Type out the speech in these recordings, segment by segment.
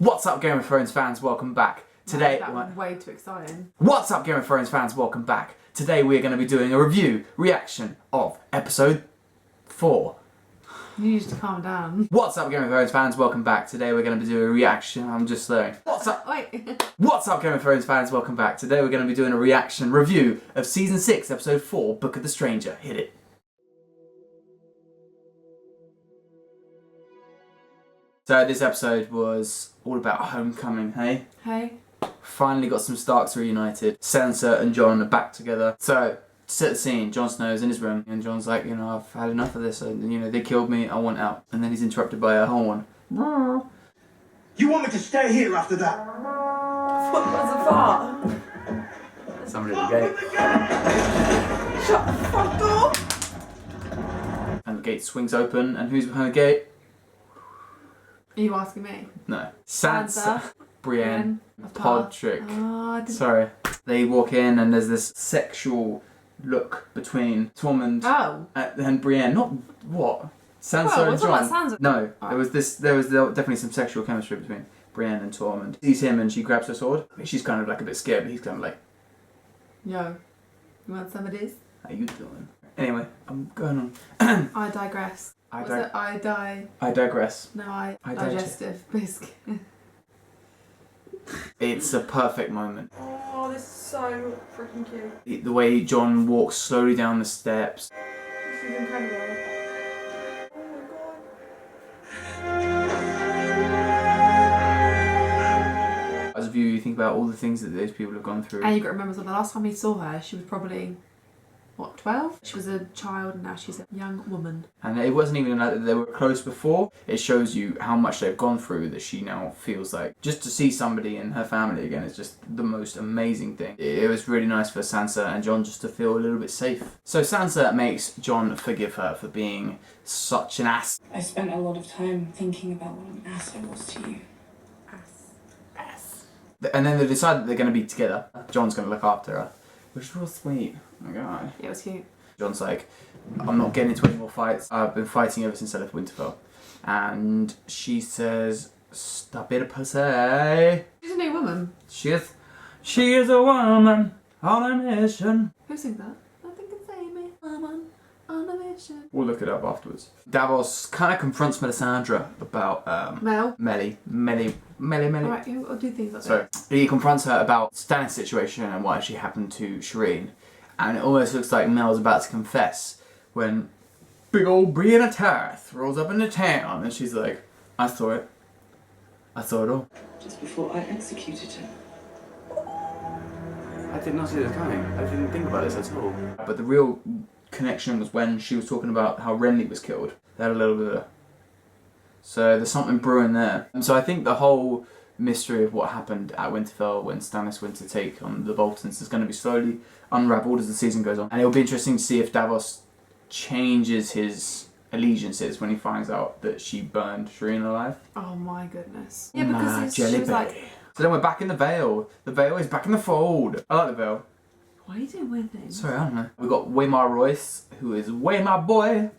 What's up, Game of Thrones fans? Welcome back. Today, that was way too exciting. What's up, Game of Thrones fans? Welcome back. Today we're going to be doing a reaction of episode 4. You need to calm down. What's up, Game of Thrones fans? Welcome back. Today we're going to be doing a reaction. I'm just slurring. What's up? Wait. What's up, Game of Thrones fans? Welcome back. Today we're going to be doing a reaction review of season 6, episode 4, Book of the Stranger. Hit it. So this episode was all about homecoming, hey? Hey. Finally got some Starks reunited. Sansa and Jon are back together. So, to set the scene, Jon Snow's in his room and Jon's like, you know, I've had enough of this. And, you know, they killed me, I want out. And then he's interrupted by a horn. You want me to stay here after that? What was a fart? Somebody at the gate. Shut the front door! And the gate swings open, and who's behind the gate? Are you asking me? No. Sansa, Brienne, Podrick. Oh, Sorry. They walk in and there's this sexual look between Tormund and Brienne. Not what? Sansa and Jon. Sansa. No. Right. There was definitely some sexual chemistry between Brienne and Tormund. Sees him and she grabs her sword. She's kind of like a bit scared, but he's kind of like, Yo, you want some of this? how you doing? Anyway, I'm going on. I digress. I digress. No, I digest. digestive, basically. It's a perfect moment. Oh, this is so freaking cute. The way Jon walks slowly down the steps. This is incredible. Oh my god. As a viewer, you think about all the things that those people have gone through. And you've got to remember that the last time we saw her, she was probably, what, 12? She was a child and now she's a young woman. And it wasn't even like that they were close before. It shows you how much they've gone through that she now feels like. Just to see somebody in her family again is just the most amazing thing. It was really nice for Sansa and Jon just to feel a little bit safe. So Sansa makes Jon forgive her for being such an ass. I spent a lot of time thinking about what an ass I was to you. Ass. And then they decide that they're going to be together. Jon's going to look after her. Which is real sweet. Oh my god. Yeah, it was cute. Jon's like, I'm not getting into any more fights. I've been fighting ever since I left Winterfell. And she says, stop it, pussy. She's a new woman. She is a woman on a mission. Who sings that? Nothing can save me. Woman on a mission. We'll look it up afterwards. Davos kind of confronts Melisandre about Melly. Alright, I'll do things like that. So he confronts her about Stannis' situation and what actually happened to Shireen. And it almost looks like Mel's about to confess when big old Brienne and Tormund rolls up into town and she's like, I saw it all. Just before I executed him. I did not see this coming. I didn't think about this at all. But the real connection was when she was talking about how Renly was killed. They had a little bit of... So there's something brewing there. And so I think the whole mystery of what happened at Winterfell when Stannis went to take on the Boltons is going to be slowly unravelled as the season goes on. And it'll be interesting to see if Davos changes his allegiances when he finds out that she burned Shireen alive. Oh my goodness. Yeah, because she was like... So then we're back in the Vale. The Vale is back in the fold. I like the Vale. Why are you doing weird things? Sorry, I don't know. We've got Waymar Royce, who is Waymar boy.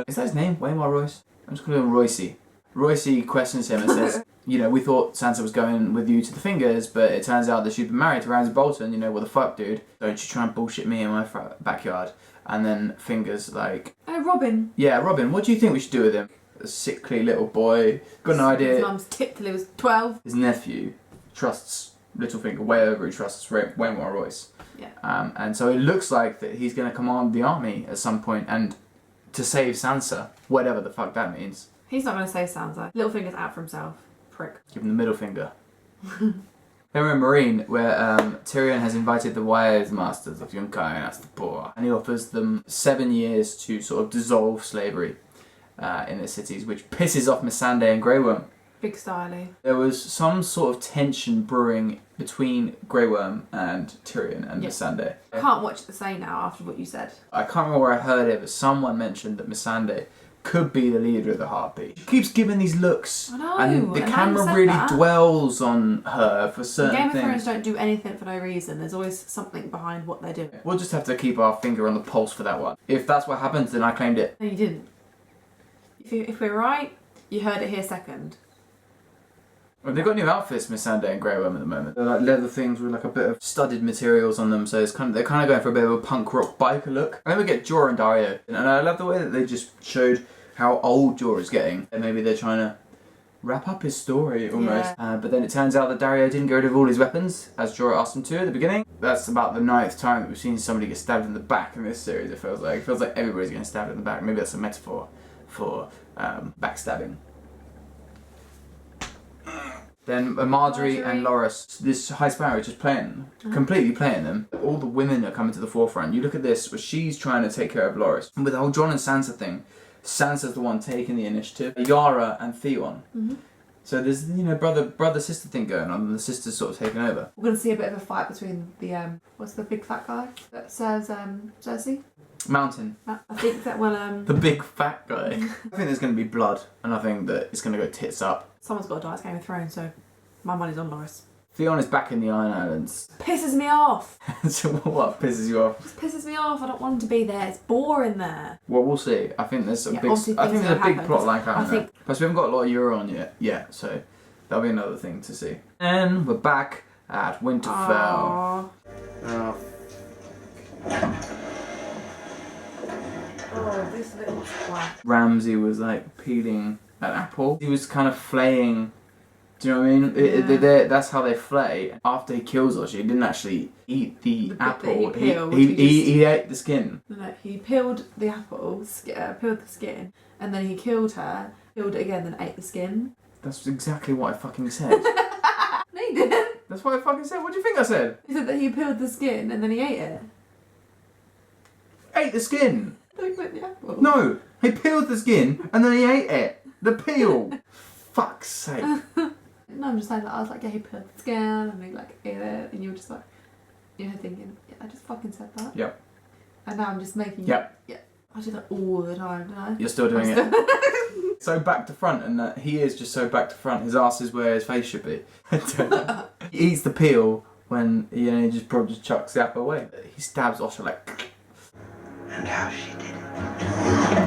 Is that his name? Waymar Royce? I'm just going to call him Roycey. Roycey questions him and says, you know, we thought Sansa was going with you to the Fingers, but it turns out that she'd been married to Ramsay Bolton. You know, what the fuck, dude? Don't you try and bullshit me in my backyard. And then Fingers like... Oh, Robin. Yeah, Robin, what do you think we should do with him? A sickly little boy. Got an idea. His mum's tipped till he was 12. His nephew trusts Littlefinger way over he trusts Waymar Royce. Yeah. And so it looks like that he's going to command the army at some point and to save Sansa, whatever the fuck that means. He's not going to say Sansa. Littlefinger's out for himself. Prick. Give him the middle finger. Then we're in Meereen, where Tyrion has invited the wise masters of Yunkai, that's the poor, and he offers them 7 years to sort of dissolve slavery in their cities, which pisses off Melisandre and Grey Worm. Big styly. There was some sort of tension brewing between Grey Worm and Tyrion and Melisandre. I can't watch the say now after what you said. I can't remember where I heard it, but someone mentioned that Melisandre could be the leader of the Heartbeat. She keeps giving these looks, I know, and the and camera really dwells on her for certain things. Game of Thrones don't do anything for no reason. There's always something behind what they're doing. We'll just have to keep our finger on the pulse for that one. If that's what happens, then I claimed it. No, you didn't. If we're right, You heard it here second. Well, they've got new outfits, Melisandre and Grey Worm at the moment. They're like leather things with like a bit of studded materials on them, so it's they're kind of going for a bit of a punk rock biker look. And then we get Jorah and Dario, and I love the way that they just showed how old Jorah's getting. And maybe they're trying to wrap up his story almost. Yeah. But then it turns out that Dario didn't get rid of all his weapons, as Jorah asked him to at the beginning. That's about the 9th time that we've seen somebody get stabbed in the back in this series, it feels like. It feels like everybody's getting stabbed in the back. Maybe that's a metaphor for backstabbing. Then Marjorie and Loras, this High Sparrow, just playing them, completely playing them. All the women are coming to the forefront. You look at this, where she's trying to take care of Loras. And with the whole Jon and Sansa thing, Sansa's the one taking the initiative. Yara and Theon. So there's, you know, brother-sister thing going on, and the sister's sort of taking over. We're going to see a bit of a fight between the, what's the big fat guy that serves Cersei? Mountain. I think that will, The big fat guy. I think there's going to be blood, and I think that it's going to go tits up. Someone's got to die. It's Game of Thrones, so my money's on Loras. Theon is back in the Iron Islands. Pisses me off. So what pisses you off? It pisses me off. I don't want him to be there. It's boring there. Well, we'll see. I think there's a big. obviously I think things there's a will big happen, plot line coming. I think- Plus, we haven't got a lot of Euron yet, so that'll be another thing to see. And we're back at Winterfell. Aww. Oh, this little twat. Ramsay was like peeling an apple. He was kind of flaying. Do you know what I mean? Yeah. That's how they flay. After he kills her, she didn't actually eat the bit that apple. he peeled, He ate the skin. No, he peeled the apple, peeled the skin, and then he killed her, peeled it again, then ate the skin. That's exactly what I fucking said. No, he didn't. That's what I fucking said. What do you think I said? He said that he peeled the skin and then he ate it. Ate the skin. Don't put the apple. No, he peeled the skin and then he ate it. The peel. Fuck's sake. No, I'm just saying that I was like, yeah, he peeled the skin and he like ate it, and you were just like, you're thinking, yeah, I just fucking said that. Yep. And now I'm just making. Yep. Yeah. I do that all the time, don't I? You're still doing it. So back to front, and that he is just so back to front. His ass is where his face should be. He eats the peel when he just probably just chucks the apple away. He stabs Osha like. And how she did it.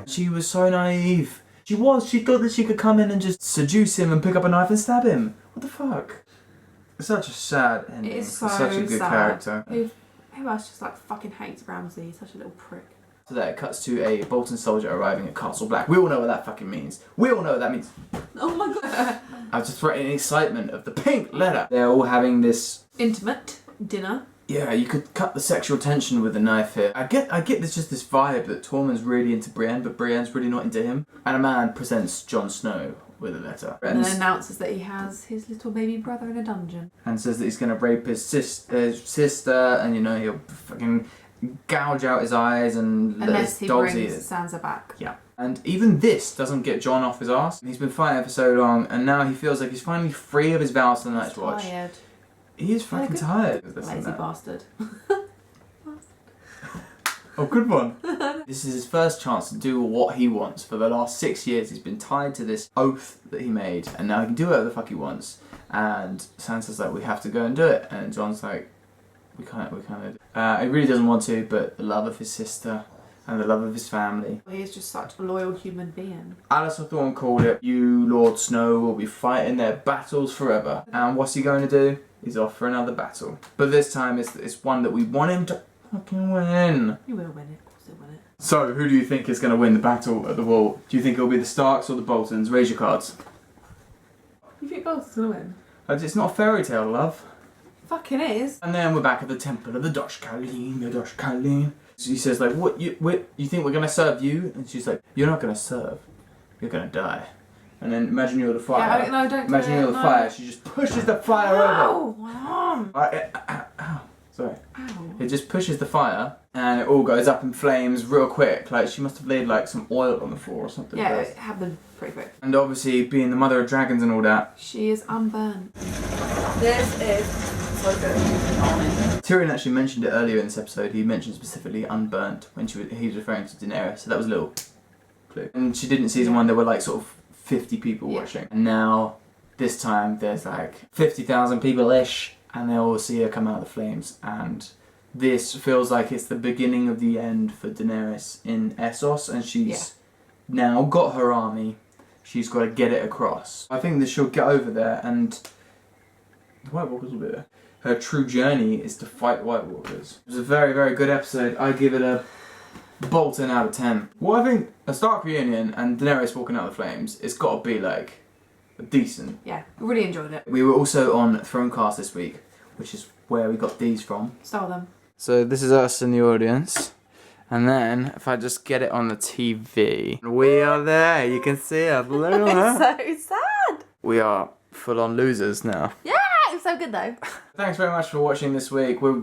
She was so naive. She thought that she could come in and just seduce him and pick up a knife and stab him. What the fuck? It's such a sad ending. It is so For such a good sad. character. Who else just like fucking hates Ramsay? He's such a little prick. So that it cuts to a Bolton soldier arriving at Castle Black. We all know what that fucking means. We all know what that means. Oh my god. I was just threatening excitement of the pink letter. They're all having this. Intimate dinner. Yeah, you could cut the sexual tension with a knife here. I get there's just this vibe that Tormund's really into Brienne, but Brienne's really not into him. And a man presents Jon Snow with a letter. And then announces that he has his little baby brother in a dungeon. And says that he's going to rape his sister, and he'll fucking gouge out his eyes and let Unless his he dogs eat brings it. Sansa back. Yeah. And even this doesn't get Jon off his arse. He's been fighting for so long, and now he feels like he's finally free of his vows to the Night's Watch. Tired. He is fucking tired of this and Lazy that. bastard. Oh, good one. This is his first chance to do what he wants. For the last 6 years, he's been tied to this oath that he made, and now he can do whatever the fuck he wants. And Sansa's like, we have to go and do it. And Jon's like, we can't. He really doesn't want to, but the love of his sister and the love of his family. He is just such a loyal human being. Alistair Thorne called it, you, Lord Snow, will be fighting their battles forever. And what's he going to do? He's off for another battle. But this time it's one that we want him to fucking win. You will win it. Of course he'll win it. So, who do you think is going to win the battle at the Wall? Do you think it'll be the Starks or the Boltons? Raise your cards. You think Bolton's gonna win? It's not a fairy tale, love. Fucking is. And then we're back at the Temple of the Dosh Khaleen. She says, like, what, you think we're going to serve you? And she's like, you're not going to serve. You're going to die. And then imagine you're the fire. Yeah, no, don't do imagine it, you're the no. fire. She just pushes the fire over. Ow! My arm! Ow. Sorry. Ow. It just pushes the fire, and it all goes up in flames real quick. Like, she must have laid, like, some oil on the floor or something. Yeah, first. it happened pretty quick. And obviously, being the mother of dragons and all that, She is unburnt. This is so good. Tyrion actually mentioned it earlier in this episode. He mentioned specifically unburnt when he was referring to Daenerys, so that was a little clue. And she didn't season one, there were like sort of 50 people watching. And now this time there's like 50,000 people-ish, and they all see her come out of the flames, and this feels like it's the beginning of the end for Daenerys in Essos, and she's now got her army. She's got to get it across. I think that she'll get over there, and the White Walkers will be there. Her true journey is to fight the White Walkers. It was a very, very good episode. I give it a Bolton out of 10. Well, I think a Stark reunion and Daenerys walking out of the flames, it's got to be like decent. Yeah, really enjoyed it. We were also on Thronecast this week, which is where we got these from. Stole them. So this is us in the audience. And then, if I just get it on the TV, we are there. You can see us. Look at that. It's so sad. We are full-on losers now. Yeah, it was so good though. Thanks very much for watching this week. We're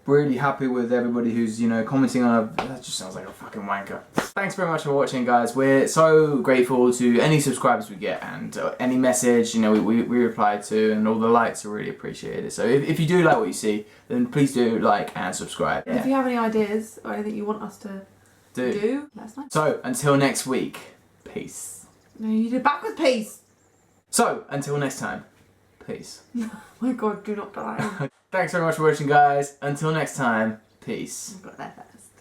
really happy with everybody who's, you know, commenting on our... That just sounds like a fucking wanker. Thanks very much for watching, guys. We're so grateful to any subscribers we get, and any message, you know, we reply to, and all the likes are really appreciated. So if you do like what you see, then please do like and subscribe. If you have any ideas or anything you want us to do, let us know. So, until next week, peace. No, you did backwards, peace. So, until next time, peace. Oh my god, do not die. Thanks very much for watching, guys. Until next time, peace. I've got that.